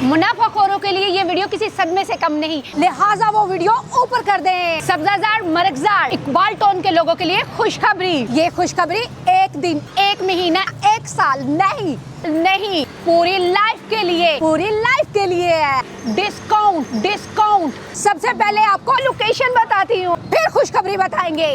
मुनाफाखोरों के लिए ये वीडियो किसी सदमे से कम नहीं, लिहाजा वो वीडियो ऊपर कर दें। सब्जाजार मरकजार इकबाल टोन के लोगों के लिए खुशखबरी। ये खुशखबरी एक दिन, एक महीना, एक साल नहीं, पूरी लाइफ के लिए है। डिस्काउंट। सबसे पहले आपको लोकेशन बताती हूँ, फिर खुशखबरी बताएंगे।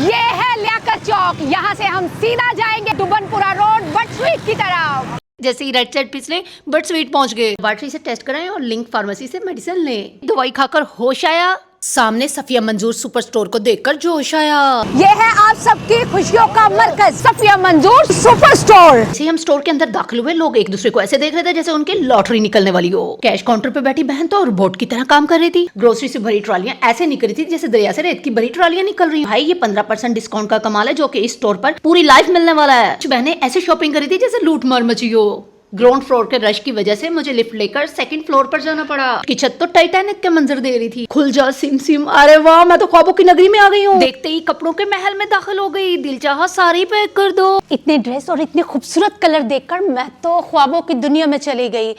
ये है लियाकत चौक, यहाँ से हम सीधा जाएंगे दुबनपुरा रोड बट स्वीट की तरफ। जैसे ही रेड साइड पिछले बट स्वीट पहुंच गए, बैटरी से टेस्ट कराएं और लिंक फार्मेसी से मेडिसिन लें। दवाई खाकर होश आया, सामने सफिया मंजूर सुपर स्टोर को देखकर जोश आया। ये है आप सबकी खुशियों का मरकज, सफिया मंजूर सुपर स्टोर। जैसे हम स्टोर के अंदर दाखिल हुए, लोग एक दूसरे को ऐसे देख रहे थे जैसे उनकी लॉटरी निकलने वाली हो। कैश काउंटर पे बैठी बहन तो रोबोट की तरह काम कर रही थी। ग्रोसरी से भरी ट्रॉलियां ऐसे निकल रही थी जैसे दरिया से रेत की भरी ट्रॉलियां निकल रही। भाई ये 15% डिस्काउंट का कमाल है जो कि इस स्टोर पर पूरी लाइफ मिलने वाला है। कुछ बहनें ऐसे शॉपिंग कर रही थी जैसे लूट मार मची हो। ग्राउंड फ्लोर के रश की वजह से मुझे लिफ्ट लेकर सेकंड फ्लोर पर जाना पड़ा। की छत तो टाइटैनिक के मंजर दे रही थी। खुल जा सिम, अरे वाह, मैं तो ख्वाबों की नगरी में आ गई हूँ। देखते ही कपड़ों के महल में दाखिल हो गई। दिल चाहा सारी पैक कर दो। इतने ड्रेस और इतने खूबसूरत कलर देखकर मैं तो ख्वाबों की दुनिया में चली गई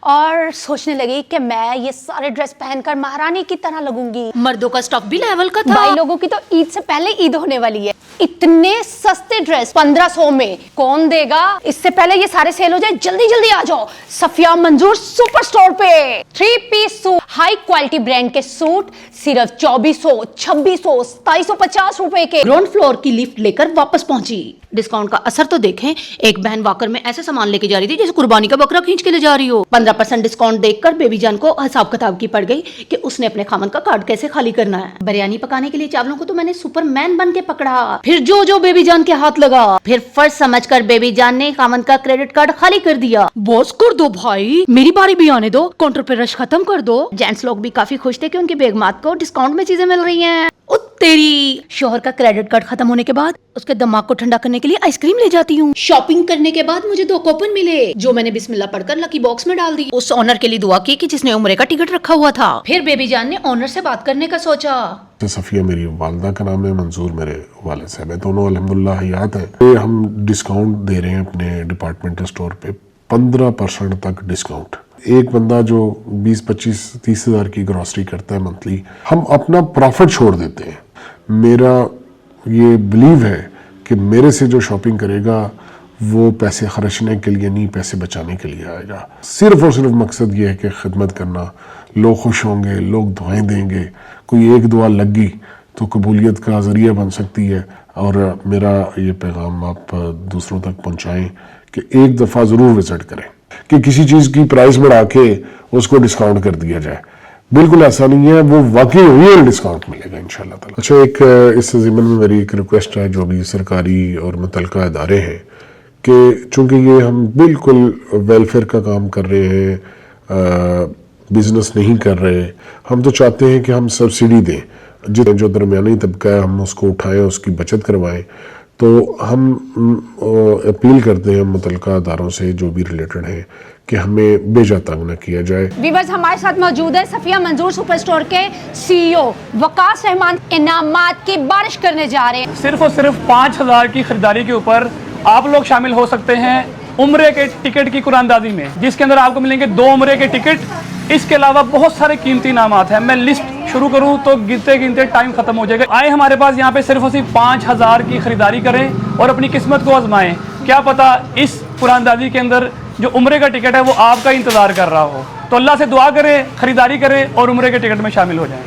और सोचने लगी कि मैं ये सारे ड्रेस पहनकर महारानी की तरह लगूंगी। मर्दों का स्टॉक भी लेवल का था। भाई लोगों की तो ईद से पहले ईद होने वाली है। इतने सस्ते ड्रेस 1500 में कौन देगा? इससे पहले ये सारे सेल हो जाए, जल्दी आ जाओ सफिया मंजूर सुपर स्टोर पे। 3 piece suit, high quality brand के सूट सिर्फ 2400, 2600, 2750 रुपए के। ग्राउंड फ्लोर की लिफ्ट लेकर वापस पहुंची। डिस्काउंट का असर तो देखें। एक बहन वॉकर में ऐसे सामान लेके जा रही थी जैसे कुर्बानी का बकरा खींच के ले जा रही हो। 15% डिस्काउंट देखकर बेबी जान को हिसाब किताब की पड़ गई कि उसने अपने खामन का कार्ड कैसे खाली करना है। बिरयानी पकाने के लिए चावलों को तो मैंने सुपरमैन बन के पकड़ा। फिर जो बेबी जान के हाथ लगा, फिर फर्ज समझकर बेबी जान ने खामन का क्रेडिट कार्ड खाली कर दिया। बॉस कर दो भाई, मेरी बारी भी आने दो, काउंटर पे रश खत्म कर दो। जेंट्स लोग भी काफी खुश थे कि उनकी बेगमात को डिस्काउंट में चीजें मिल रही हैं। तेरी शोहर का क्रेडिट कार्ड खत्म होने के बाद उसके दिमाग को ठंडा करने के लिए आइसक्रीम ले जाती हूँ। शॉपिंग करने के बाद मुझे 2 कूपन मिले जो मैंने बिस्मिल्लाह पढ़कर लकी बॉक्स में डाल दी। उस ओनर के लिए दुआ की कि जिसने उम्रे का टिकट रखा हुआ था। फिर बेबी जान ने ओनर से बात करने का सोचा। सफिया मेरी वालदा का नाम है, मंजूर मेरे वालिद साहब है, दोनों अल्हम्दुलिल्लाह हयात हैं। हम डिस्काउंट दे रहे हैं अपने डिपार्टमेंटल स्टोर पे 15% तक डिस्काउंट। एक बंदा जो 20, 25, 30 हज़ार की ग्रॉसरी करता है मंथली, हम अपना प्रॉफिट छोड़ देते हैं। मेरा ये बिलीव है कि मेरे से जो शॉपिंग करेगा वो पैसे खर्चने के लिए नहीं, पैसे बचाने के लिए आएगा। सिर्फ और सिर्फ मकसद ये है कि खिदमत करना। लोग खुश होंगे, लोग दुआएं देंगे। कोई एक दुआ लगी तो कबूलियत का ज़रिया बन सकती है। और मेरा ये पैगाम आप दूसरों तक पहुँचाएँ कि एक दफ़ा ज़रूर विज़िट करें कि किसी चीज़ की प्राइस बढ़ा के उसको डिस्काउंट कर दिया जाए। बिल्कुल ऐसा नहीं है, वो वाकई रियल डिस्काउंट मिलेगा इंशाल्लाह ताला। अच्छा, एक इस ज़िम्मन में मेरी एक रिक्वेस्ट है जो भी सरकारी और मुतल्लिका इदारे हैं कि चूँकि ये हम बिल्कुल वेलफेयर का काम कर रहे हैं, बिजनेस नहीं कर रहे, हम तो चाहते हैं कि हम सब्सिडी दें, जो दरमियानी तबका है हम उसको उठाएं, उसकी बचत करवाएं। तो हम अपील करते हैं मुतल्लिका अदारों से जो भी रिलेटेड है कि हमें बेजा तंग न किया जाए। वीवर्स, हमारे साथ मौजूद है सफिया मंजूर सुपर स्टोर के CEO वकास रहमान। इनामात की बारिश करने जा रहे हैं। सिर्फ और सिर्फ 5000 की खरीदारी के ऊपर आप लोग शामिल हो सकते हैं उम्रे के टिकट की कुरानदाजी में, जिसके अंदर आपको मिलेंगे 2 उम्रे के टिकट। इसके अलावा बहुत सारे कीमती इनामात हैं। मैं लिस्ट शुरू करूं तो गिनते टाइम खत्म हो जाएगा। आए हमारे पास यहाँ पे सिर्फ और सिर्फ 5000 की खरीदारी करें और अपनी किस्मत को आजमाएं। क्या पता इस कुरानदाजी के अंदर जो उम्रे का टिकट है वो आपका इंतजार कर रहा हो। तो अल्लाह से दुआ करें, खरीदारी करें और उम्रे के टिकट में शामिल हो जाएं।